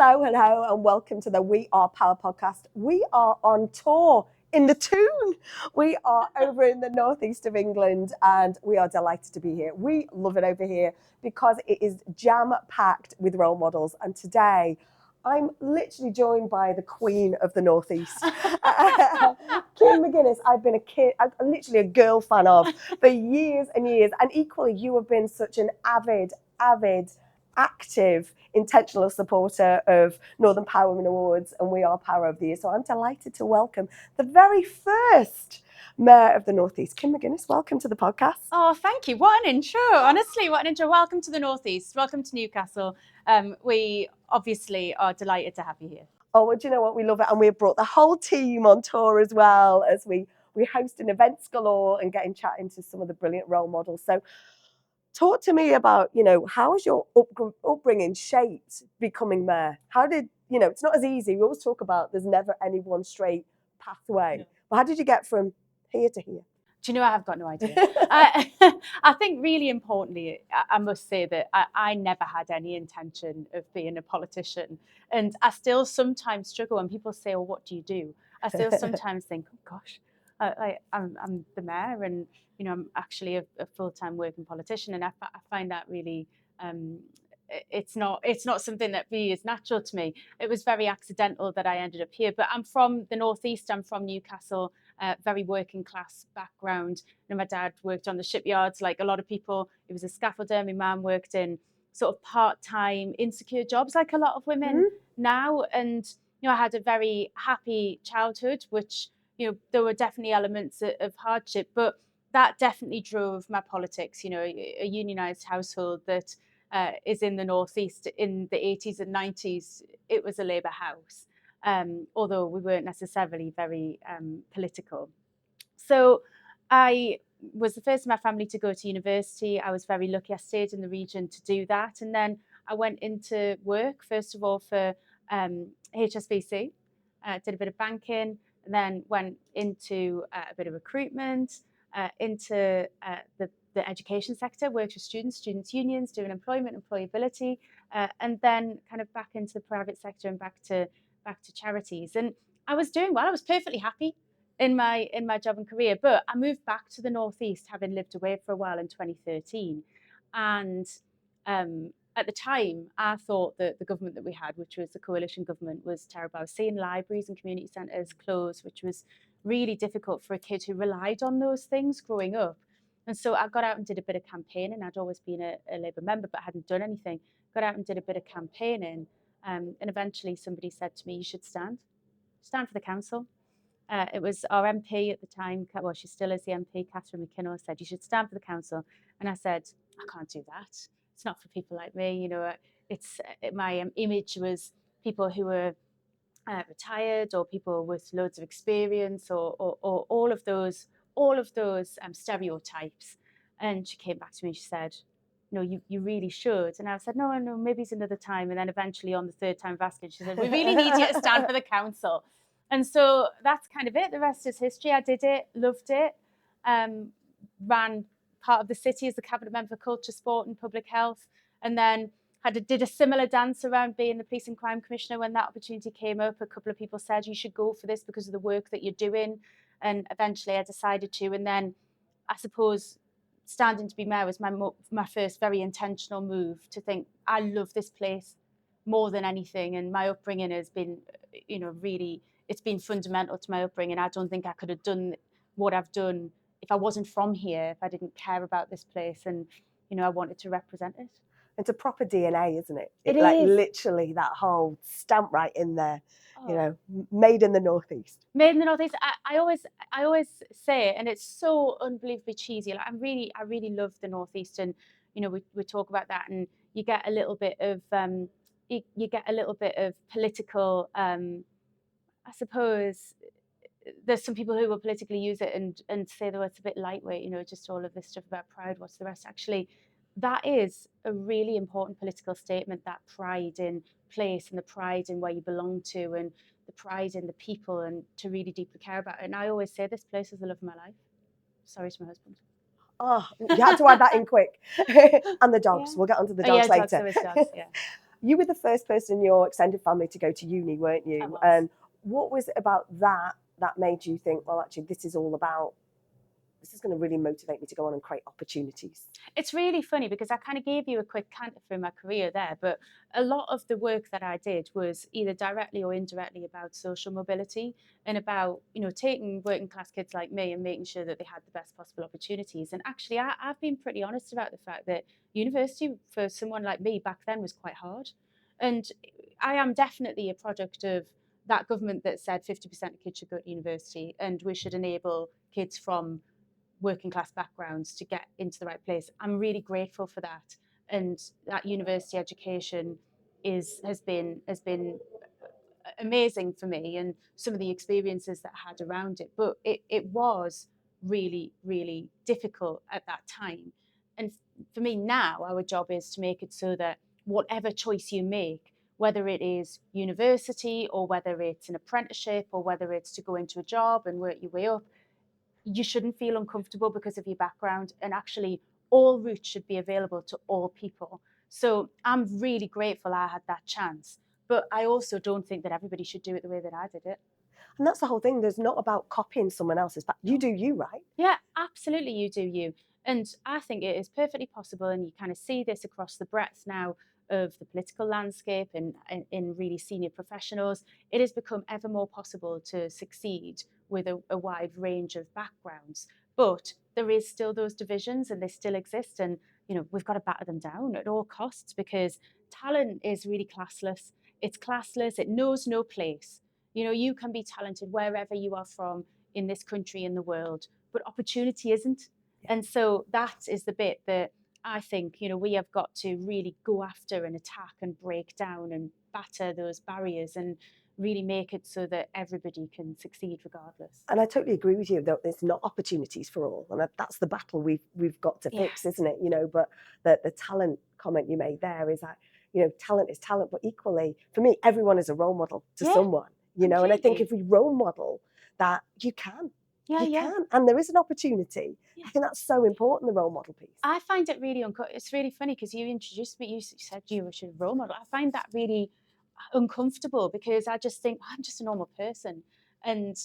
Hello, and welcome to the We Are Power podcast. We are on tour in the Toon. We are over in the northeast of England, and we are delighted to be here. We love it over here because it is jam-packed with role models. And today, I'm literally joined by the queen of the northeast, Kim McGuinness. I've been literally a girl fan of for years and years. And equally, you have been such an avid, active, intentional supporter of Northern Power Women Awards and We Are Power of the Year. So I'm delighted to welcome the very first Mayor of the Northeast, Kim McGuinness. Welcome to the podcast. Oh, thank you. What an intro. Honestly, what an intro. Welcome to the Northeast. Welcome to Newcastle. We obviously are delighted to have you here. Oh, well, do you know what? We love it. And we've brought the whole team on tour as well as we host an events galore and getting chatting to some of the brilliant role models. So talk to me about, how has your upbringing shaped becoming mayor? How did, it's not as easy. We always talk about there's never any one straight pathway. No. But how did you get from here to here? Do you know, I have got no idea. I think really importantly, I must say that I never had any intention of being a politician. And I still sometimes struggle when people say, well, what do you do? I still sometimes think, oh gosh, I'm the mayor and, I'm actually a full-time working politician. And I find that really, it's not something that really is natural to me. It was very accidental that I ended up here. But I'm from the Northeast, I'm from Newcastle. Very working class background. My dad worked on the shipyards like a lot of people. He was a scaffolder. My mum worked in sort of part-time insecure jobs like a lot of women now. And, I had a very happy childhood, which, there were definitely elements of hardship, but that definitely drove my politics. A unionised household that is in the Northeast in the 80s and 90s, it was a Labour house. Although we weren't necessarily very political. So I was the first in my family to go to university. I was very lucky. I stayed in the region to do that. And then I went into work, first of all, for HSBC, did a bit of banking, and then went into a bit of recruitment, into the education sector, worked with students unions, doing employment, employability, and then kind of back into the private sector and back to charities. And I was doing well. I was perfectly happy in my job and career, but I moved back to the Northeast, having lived away for a while in 2013. And at the time, I thought that the government that we had, which was the coalition government, was terrible. I was seeing libraries and community centres close, which was really difficult for a kid who relied on those things growing up. And so I got out and did a bit of campaigning. I'd always been a Labour member, but hadn't done anything. Got out and did a bit of campaigning. And eventually somebody said to me, you should stand for the council. It was our MP at the time, well, she still is the MP, Catherine McKinnell, said, you should stand for the council. And I said, I can't do that. It's not for people like me. My image was people who were retired or people with loads of experience or all of those stereotypes. And she came back to me and she said, no, you really should. And I said, no, maybe it's another time. And then eventually on the third time of asking, she said, we really need you to stand for the council. And so that's kind of it. The rest is history. I did it, loved it, ran part of the city as the cabinet member for culture, sport and public health. And then did a similar dance around being the police and crime commissioner. When that opportunity came up, a couple of people said, you should go for this because of the work that you're doing. And eventually I decided to. And then I suppose standing to be mayor was my first very intentional move to think, I love this place more than anything. And my upbringing has been, really, it's been fundamental to my upbringing. I don't think I could have done what I've done if I wasn't from here, if I didn't care about this place. And, I wanted to represent it. It's a proper DNA, isn't it? It like is. Literally that whole stamp right in there, made in the Northeast. Made in the Northeast. I always say it, and it's so unbelievably cheesy. Like, I really love the Northeast, and we talk about that, and you get a little bit of you get a little bit of political. I suppose there's some people who will politically use it and say that it's a bit lightweight. Just all of this stuff about pride. What's the rest? Actually, that is a really important political statement, that pride in place and the pride in where you belong to and the pride in the people and to really deeply care about it. And I always say this place is the love of my life. Sorry to my husband. Oh, you had to add that in quick. And the dogs. Yeah. We'll get onto the dogs later. Dogs, yeah. You were the first person in your extended family to go to uni, weren't you? I was. And what was it about that made you think, well, actually, this is going to really motivate me to go on and create opportunities? It's really funny because I kind of gave you a quick canter through my career there, but a lot of the work that I did was either directly or indirectly about social mobility and about, taking working class kids like me and making sure that they had the best possible opportunities. And actually, I've been pretty honest about the fact that university for someone like me back then was quite hard. And I am definitely a product of that government that said 50% of kids should go to university and we should enable kids from working class backgrounds to get into the right place. I'm really grateful for that, and that university education has been amazing for me, and some of the experiences that I had around it. But it was really, really difficult at that time. And for me now, our job is to make it so that whatever choice you make, whether it is university or whether it's an apprenticeship or whether it's to go into a job and work your way up, you shouldn't feel uncomfortable because of your background. And actually, all routes should be available to all people. So I'm really grateful I had that chance. But I also don't think that everybody should do it the way that I did it. And that's the whole thing. There's not about copying someone else's, but you do you, right? Yeah, absolutely, you do you. And I think it is perfectly possible, and you kind of see this across the breadth now of the political landscape and in really senior professionals. It has become ever more possible to succeed with a wide range of backgrounds. But there is still those divisions, and they still exist. And we've got to batter them down at all costs, because talent is really classless. It's classless. It knows no place. You can be talented wherever you are from in this country, in the world, but opportunity isn't. And so that is the bit that I think, we have got to really go after and attack and break down and batter those barriers and really make it so that everybody can succeed regardless. And I totally agree with you that there's not opportunities for all, and that's the battle we've got to fix, isn't it? But the talent comment you made there is that talent is talent, but equally for me, everyone is a role model to someone. And I think if we role model that, you can. And there is an opportunity. I think that's so important, the role model piece. I find it really it's really funny because you introduced me, you said you should role model. I find that really uncomfortable because I just think I'm just a normal person, and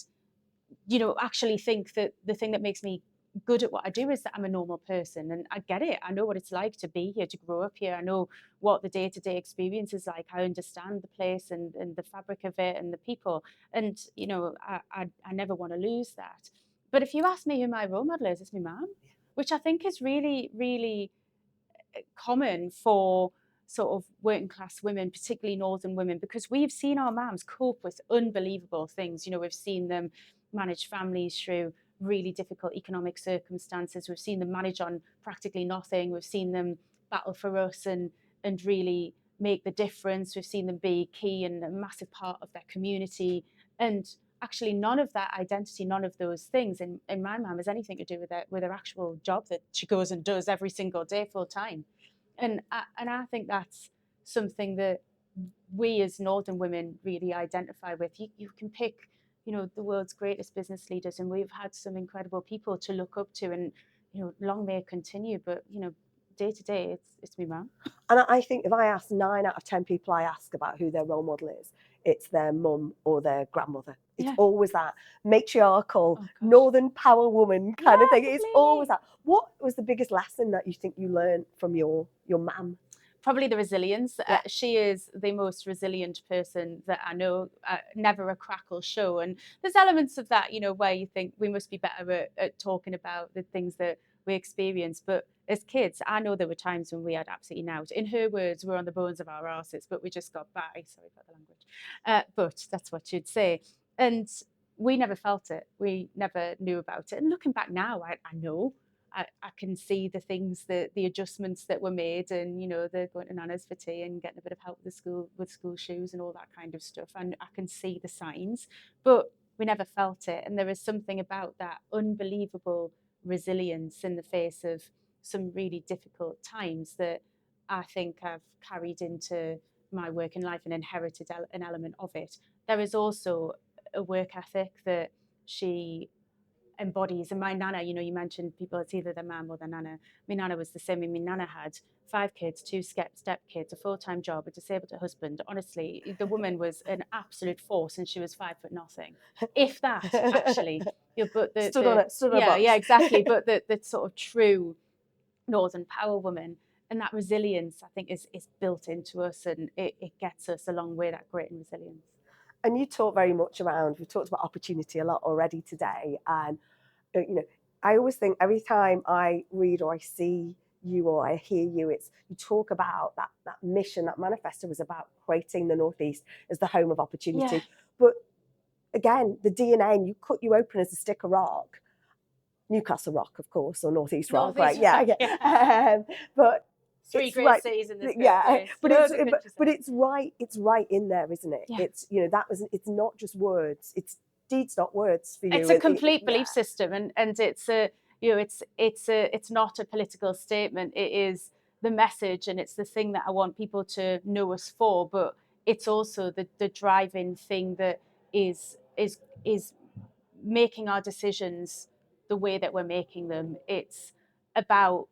actually think that the thing that makes me good at what I do is that I'm a normal person, and I get it. I know what it's like to be here, to grow up here. I know what the day-to-day experience is like. I understand the place and the fabric of it and the people, and I never want to lose that. But if you ask me who my role model is, it's my mum, which I think is really, really common for sort of working class women, particularly northern women, because we've seen our mums cope with unbelievable things. We've seen them manage families through really difficult economic circumstances. We've seen them manage on practically nothing. We've seen them battle for us and really make the difference. We've seen them be key and a massive part of their community. And actually none of that identity, none of those things in my mum has anything to do with her actual job that she goes and does every single day full time. And I think that's something that we as northern women really identify with. You can pick the world's greatest business leaders, and we've had some incredible people to look up to, and long may it continue. But day to day, it's me mum. And I think if I ask 9 out of 10 people I ask about who their role model is, it's their mum or their grandmother. It's always that matriarchal, northern power woman kind of thing. It's always that. What was the biggest lesson that you think you learned from your mum? Probably the resilience. She is the most resilient person that I know. Never a crackle show. And there's elements of that, where you think we must be better at talking about the things that we experience. But as kids, I know there were times when we had absolutely nout. In her words, we're on the bones of our arses, but we just got by. Sorry about the language. But that's what she'd say. And we never felt it. We never knew about it. And looking back now, I know. I can see the things, the adjustments that were made, and they're going to Nana's for tea and getting a bit of help with school shoes and all that kind of stuff. And I can see the signs, but we never felt it. And there is something about that unbelievable resilience in the face of some really difficult times that I think I've carried into my working life and inherited an element of it. There is also a work ethic that she embodies. And my nana, you know, you mentioned people, it's either their mum or their nana. My nana was the same. I mean, nana had 5 kids, 2 step kids, a full-time job, a disabled husband. Honestly, the woman was an absolute force, and she was 5 foot nothing, if that, actually. You know, but stood on a box. yeah, exactly. But the sort of true Northern power woman, and that resilience, I think, is built into us, and it gets us a long way, that grit and resilience. And you talk very much around, we've talked about opportunity a lot already today. And, you know, I always think every time I read or I see you or I hear you, you talk about that mission, that manifesto was about creating the Northeast as the home of opportunity. Yeah. But again, the DNA, and you open as a stick of rock, Newcastle rock, of course, or Northeast rock, right? Rock, yeah. But 3 great cities in this place. But it's right in there, isn't it? Yeah. It's, you know, it's not just words, it's deeds, not words for you. It's a complete belief system, and it's a, you know, it's not a political statement. It is the message, and it's the thing that I want people to know us for. But it's also the driving thing that is making our decisions the way that we're making them. It's about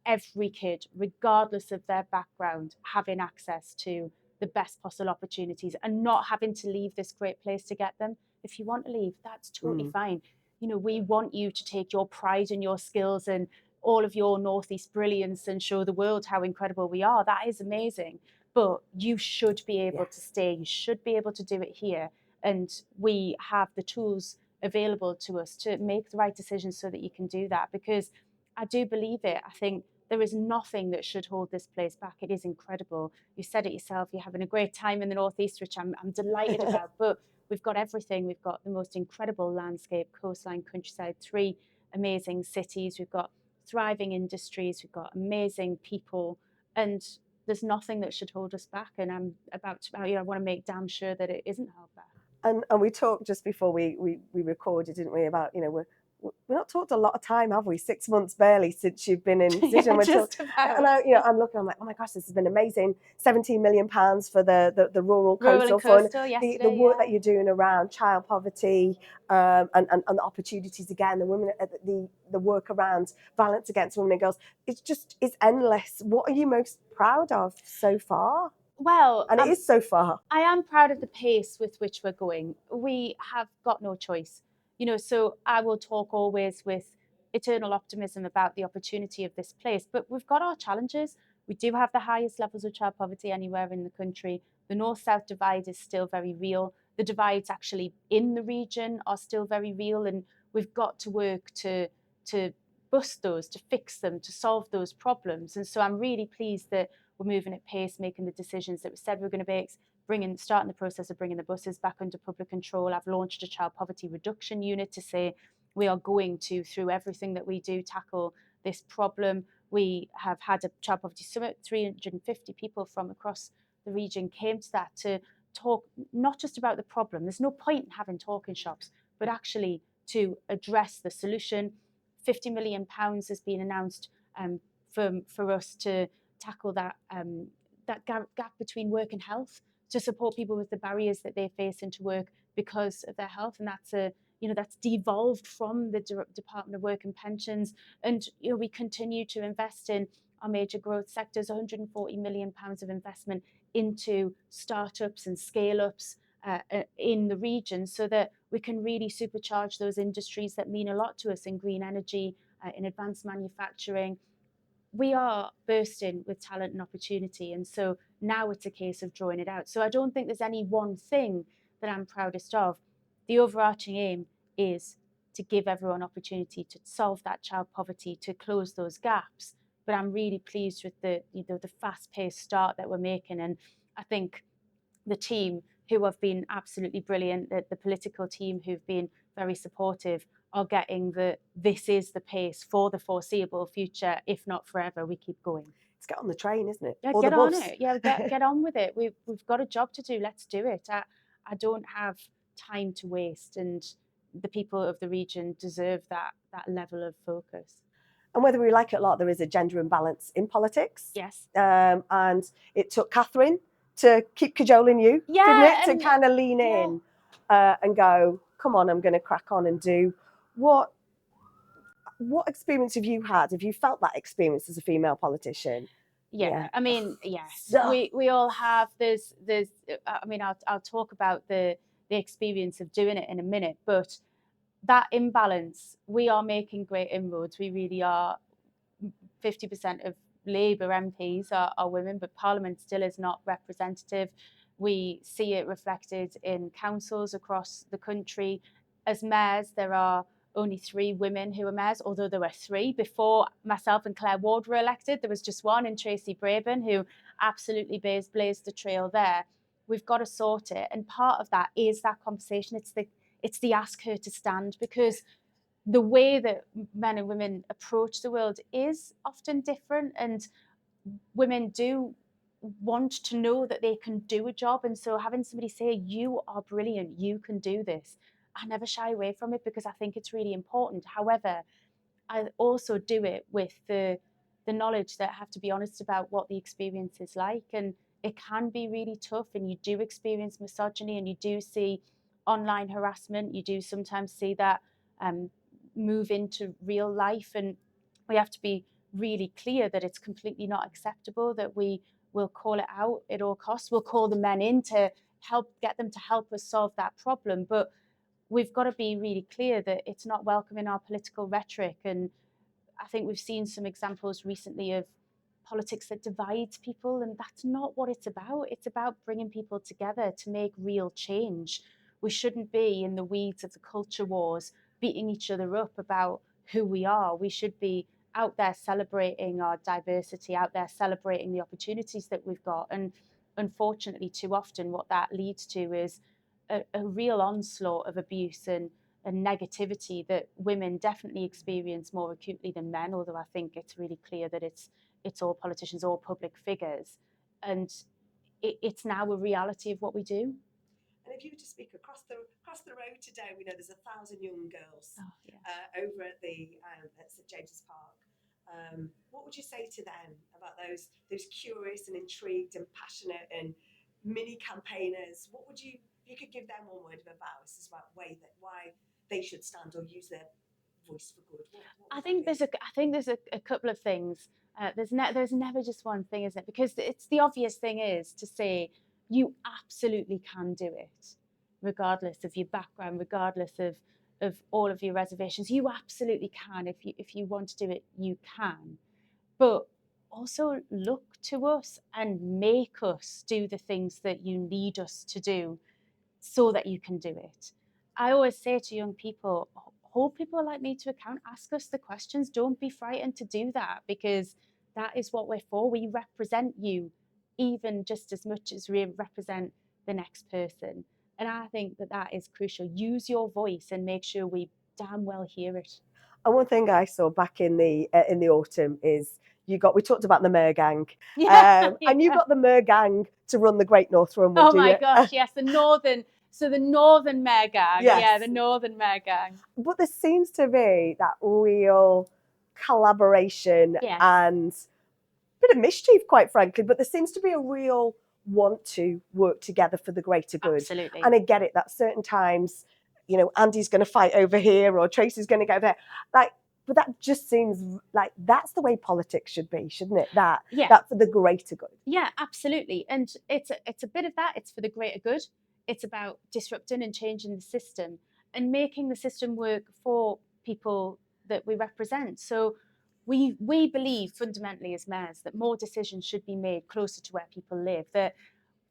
every kid, regardless of their background, having access to the best possible opportunities and not having to leave this great place to get them. If you want to leave, that's totally fine. You know, we want you to take your pride in your skills and all of your Northeast brilliance and show the world how incredible we are. That is amazing. But you should be able to stay. You should be able to do it here. And we have the tools available to us to make the right decisions so that you can do that. Because I do believe it. I think there is nothing that should hold this place back. It is incredible. You said it yourself. You're having a great time in the Northeast, which I'm delighted about. But we've got everything. We've got the most incredible landscape, coastline, countryside, 3 amazing cities. We've got thriving industries. We've got amazing people. And there's nothing that should hold us back. And I want to make damn sure that it isn't held back. And we talked just before we recorded, didn't we, about, you know, we're not talked a lot of time, have we? 6 months barely since you've been in decision. And I'm looking, I'm like, oh my gosh, this has been amazing. £17 million for the rural coastal fund. The work that you're doing around child poverty, and the opportunities again, the women, the work around violence against women and girls. It's endless. What are you most proud of so far? Well, and it is so far. I am proud of the pace with which we're going. We have got no choice. You know, so I will talk always with eternal optimism about the opportunity of this place. But we've got our challenges. We do have the highest levels of child poverty anywhere in the country. The north-south divide is still very real. The divides actually in the region are still very real. And we've got to work to bust those, to fix them, to solve those problems. And so I'm really pleased that we're moving at pace, making the decisions that we said we were going to make, starting the process of bringing the buses back under public control. I've launched a child poverty reduction unit to say we are going to, through everything that we do, tackle this problem. We have had a child poverty summit. 350 people from across the region came to that to talk not just about the problem. There's no point in having talking shops, but actually to address the solution. £50 million has been announced for us to tackle that gap between work and health, to support people with the barriers that they face into work because of their health. And that's devolved from the Department of Work and Pensions. And we continue to invest in our major growth sectors, £140 million of investment into startups and scale-ups in the region, so that we can really supercharge those industries that mean a lot to us in green energy, in advanced manufacturing. We are bursting with talent and opportunity, and so now it's a case of drawing it out. So I don't think there's any one thing that I'm proudest of. The overarching aim is to give everyone opportunity to solve that child poverty, to close those gaps. But I'm really pleased with the fast-paced start that we're making, and I think the team who have been absolutely brilliant, the political team who've been very supportive, are getting this is the pace for the foreseeable future, if not forever. We keep going. Let's get on the train, isn't it? Yeah, get on it. Yeah, get on with it. We've got a job to do. Let's do it. I don't have time to waste, and the people of the region deserve that level of focus. And whether we like it or not, there is a gender imbalance in politics. Yes. And it took Catherine to keep cajoling you, didn't it? To kind of lean in and go, come on, I'm going to crack on and do what what experience have you had? Have you felt that experience as a female politician? Yeah. I mean, yes, So- we all have. There's I mean, I'll talk about the experience of doing it in a minute, but that imbalance, we are making great inroads. We really are. 50% of Labour MPs are women, but Parliament still is not representative. We see it reflected in councils across the country. As mayors, there are only 3 women who are mayors, although there were 3 before myself and Claire Ward were elected. There was just one, and Tracy Braben, who absolutely blazed the trail there. We've got to sort it, and part of that is that conversation. It's the ask her to stand, because the way that men and women approach the world is often different, and women do want to know that they can do a job. And so having somebody say, you are brilliant, you can do this, I never shy away from it, because I think it's really important. However, I also do it with the knowledge that I have to be honest about what the experience is like, and it can be really tough, and you do experience misogyny, and you do see online harassment, you do sometimes see that move into real life, and we have to be really clear that it's completely not acceptable, that we will call it out at all costs. We'll call the men in to get them to help us solve that problem, but we've got to be really clear that it's not welcome in our political rhetoric. And I think we've seen some examples recently of politics that divides people, and that's not what it's about. It's about bringing people together to make real change. We shouldn't be in the weeds of the culture wars, beating each other up about who we are. We should be out there celebrating our diversity, out there celebrating the opportunities that we've got. And unfortunately, too often, what that leads to is a real onslaught of abuse and negativity that women definitely experience more acutely than men, although I think it's really clear that it's all politicians, all public figures, and it's now a reality of what we do. And if you were to speak across the road today, we know there's 1,000 young girls over at St James's Park. What would you say to them about those curious and intrigued and passionate and mini campaigners? What would you, if you could give them one word of advice about why they should stand or use their voice for good? I think there's a couple of things. There's never just one thing, isn't it? Because it's the obvious thing is to say you absolutely can do it, regardless of your background, regardless of all of your reservations. You absolutely can. If you want to do it, you can. But also look to us and make us do the things that you need us to do so that you can do it. I always say to young people, hold people like me to account, ask us the questions, don't be frightened to do that, because that is what we're for. We represent you even just as much as we represent the next person. And I think that is crucial. Use your voice and make sure we damn well hear it. And one thing I saw back in the autumn is we talked about the Mer Gang, and you got the Mer Gang to run the Great North Run. Oh my gosh, yes, the northern Mer Gang, yes. Yeah, the northern Mer Gang. But there seems to be that real collaboration and a bit of mischief, quite frankly. But there seems to be a real want to work together for the greater good. Absolutely. And I get it that certain times, Andy's going to fight over here or Tracy's going to go there. But that just seems like that's the way politics should be, shouldn't it? That for the greater good. Yeah, absolutely. And it's a bit of that. It's for the greater good. It's about disrupting and changing the system and making the system work for people that we represent. So we believe fundamentally as mayors that more decisions should be made closer to where people live, that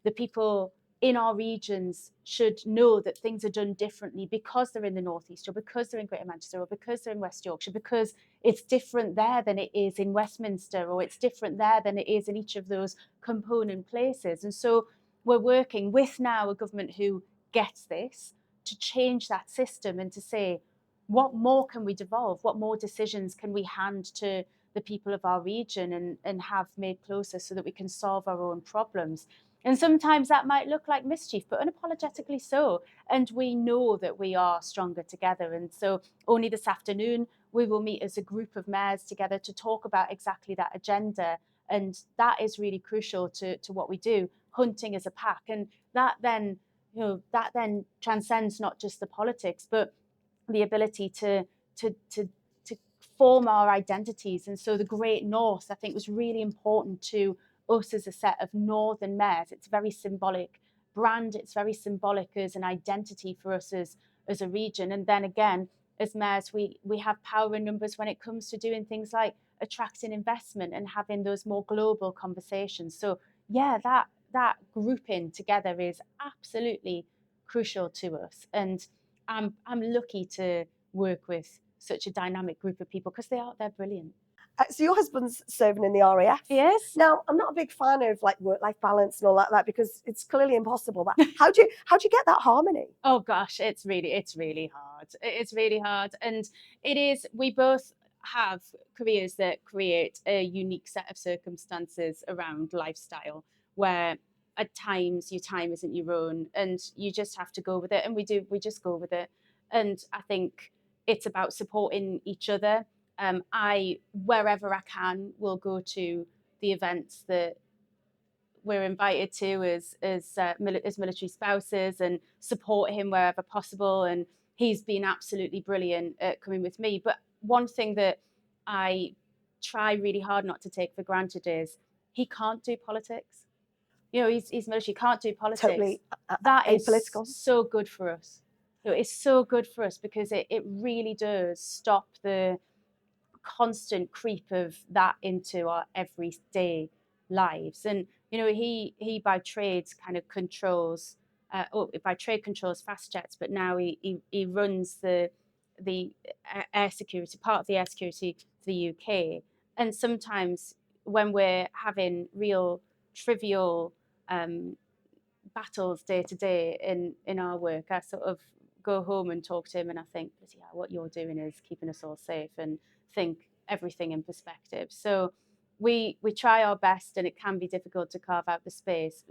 the people in our regions should know that things are done differently because they're in the northeast, or because they're in Greater Manchester, or because they're in West Yorkshire, because it's different there than it is in Westminster, or it's different there than it is in each of those component places. And so we're working with now a government who gets this, to change that system and to say, what more can we devolve? What more decisions can we hand to the people of our region and have made closer so that we can solve our own problems? And sometimes that might look like mischief, but unapologetically so. And we know that we are stronger together. And so only this afternoon, we will meet as a group of mayors together to talk about exactly that agenda. And that is really crucial to what we do, hunting as a pack. And that then, transcends not just the politics, but the ability to form our identities. And so the Great North, I think, was really important to us as a set of northern mares. It's a very symbolic brand. It's very symbolic as an identity for us as a region. And then again, as mares, we have power in numbers when it comes to doing things like attracting investment and having those more global conversations. So yeah, that grouping together is absolutely crucial to us. And I'm lucky to work with such a dynamic group of people because they're brilliant. So your husband's serving in the RAF. Yes. Now, I'm not a big fan of like work-life balance and all that because it's clearly impossible. But how do you get that harmony? Oh gosh, it's really hard. It's really hard, and it is. We both have careers that create a unique set of circumstances around lifestyle, where at times your time isn't your own, and you just have to go with it. And we just go with it. And I think it's about supporting each other. I, wherever I can, will go to the events that we're invited to as military spouses and support him wherever possible. And he's been absolutely brilliant at coming with me. But one thing that I try really hard not to take for granted is he can't do politics. He's military, can't do politics. Totally that apolitical. is so good for us. It's so good for us because it really does stop the constant creep of that into our everyday lives. And he by trade kind of controls by trade controls fast jets, but now he runs the air security, part of the air security for the UK. And sometimes when we're having real trivial battles day to day in our work, I sort of go home and talk to him and I think, yeah, what you're doing is keeping us all safe, and think everything in perspective. So we try our best, and it can be difficult to carve out the space,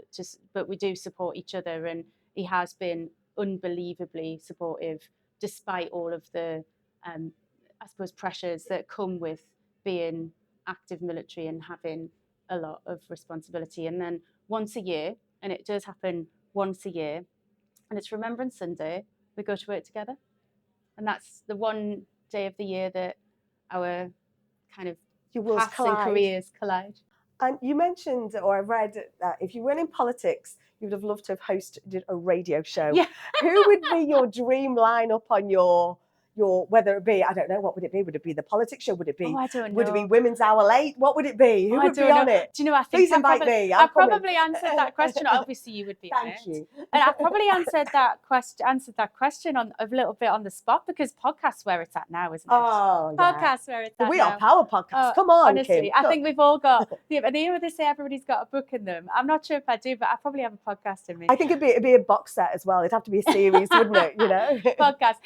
but we do support each other, and he has been unbelievably supportive despite all of the I suppose pressures that come with being active military and having a lot of responsibility. And then once a year, and it does happen once a year, and it's Remembrance Sunday, we go to work together. And that's the one day of the year that our kind of paths and careers collide. And you mentioned, or I read that if you weren't in politics, you would have loved to have hosted a radio show. Yeah. Who would be your dream lineup on your whether it be, I don't know, what would it be? Would it be the politics show? Would it be I don't know. Would it be Women's Hour Late? What would it be? Who would be on it? Do you know, I think Please invite me. I probably answered that question. Obviously you would be on it. Thank you. And I probably answered that question on a little bit on the spot, because podcast's where it's at now, isn't it? Oh, yeah. Podcast's where it's at We now. are power podcasts. Come on, honestly, Kim. I think we've all got. They say everybody's got a book in them. I'm not sure if I do, but I probably have a podcast in me. I think it'd be a box set as well. It'd have to be a series, wouldn't it? Podcast.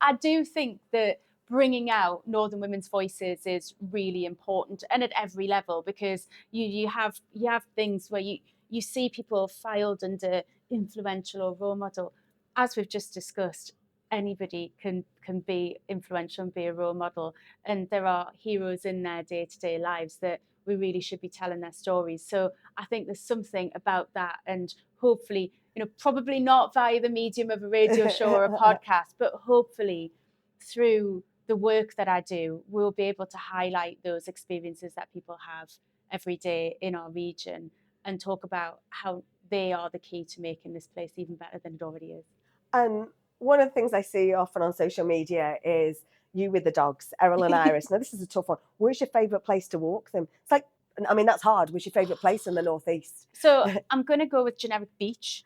I do think that bringing out Northern women's voices is really important, and at every level, because you have things where you see people filed under influential or role model. As we've just discussed, anybody can be influential and be a role model, and there are heroes in their day-to-day lives that we really should be telling their stories. So I think there's something about that, and hopefully, probably not via the medium of a radio show or a podcast, but hopefully through the work that I do, we'll be able to highlight those experiences that people have every day in our region and talk about how they are the key to making this place even better than it already is. And one of the things I see often on social media is you with the dogs, Errol and Iris. Now, this is a tough one. Where's your favourite place to walk them? It's like, I mean, that's hard. Where's your favourite place in the northeast? So I'm going to go with generic beach.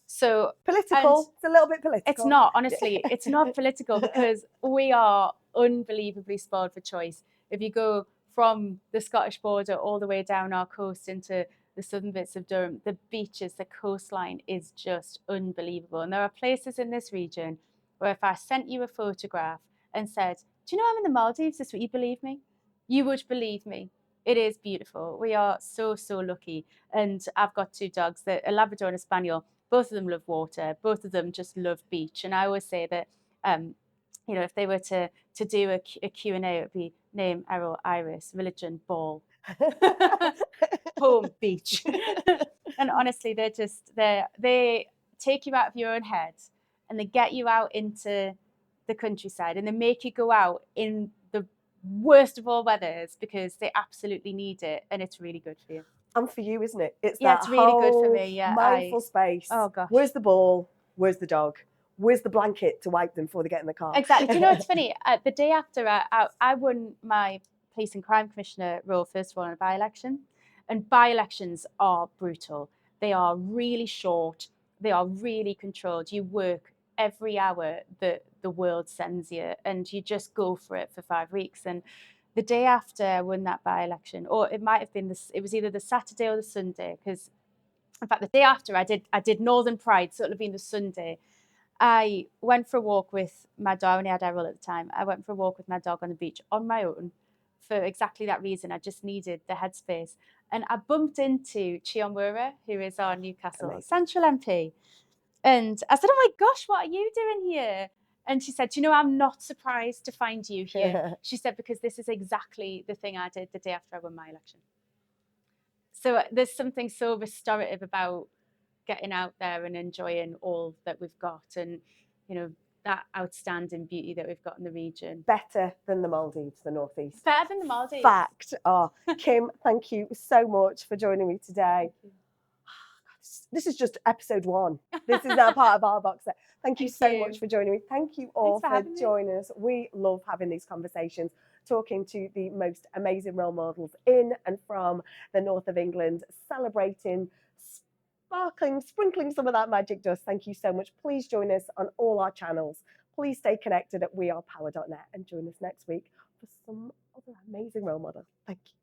So political. It's a little bit political. It's not, honestly, it's not political, because we are unbelievably spoiled for choice. If you go from the Scottish border all the way down our coast into the southern bits of Durham, the beaches, the coastline is just unbelievable. And there are places in this region where if I sent you a photograph and said, do you know I'm in the Maldives this week, you believe me? You would believe me. It is beautiful. We are so, so lucky. And I've got two dogs, a Labrador and a Spaniel. Both of them love water. Both of them just love beach. And I always say that, if they were to do a Q&A, it would be name, Errol, Iris, religion, ball, home, beach. And honestly, they take you out of your own head, and they get you out into the countryside, and they make you go out in the worst of all weathers because they absolutely need it, and it's really good for you. And for you, isn't it? It's Yeah, that it's really good for whole me. Yeah, mindful space. Oh gosh. Where's the ball? Where's the dog? Where's the blanket to wipe them before they get in the car? Exactly. Do you know what's funny? The day after I won my police and crime commissioner role, first of all, in a by-election. And by-elections are brutal. They are really short. They are really controlled. You work every hour that the world sends you, and you just go for it for 5 weeks. And the day after I won that by-election, or it might have been this, it was either the Saturday or the Sunday, because in fact the day after I did Northern Pride, so it'll have been the Sunday. I went for a walk with my dog, and I had Errol at the time. I went for a walk with my dog on the beach on my own for exactly that reason. I just needed the headspace. And I bumped into Chiomura, who is our Newcastle Central MP. And I said, oh my gosh, what are you doing here? And she said, you know, I'm not surprised to find you here. She said, because this is exactly the thing I did the day after I won my election. So there's something so restorative about getting out there and enjoying all that we've got, and you know, that outstanding beauty that we've got in the region. Better than the Maldives, the Northeast. Better than the Maldives. Fact. Oh, Kim, thank you so much for joining me today. This is just episode 1. This is now part of our box set. Thank you so much for joining me. Thank you all for joining us. We love having these conversations, talking to the most amazing role models in and from the north of England, celebrating, sparkling, sprinkling some of that magic dust. Thank you so much. Please join us on all our channels. Please stay connected at wearepower.net and join us next week for some other amazing role model. Thank you.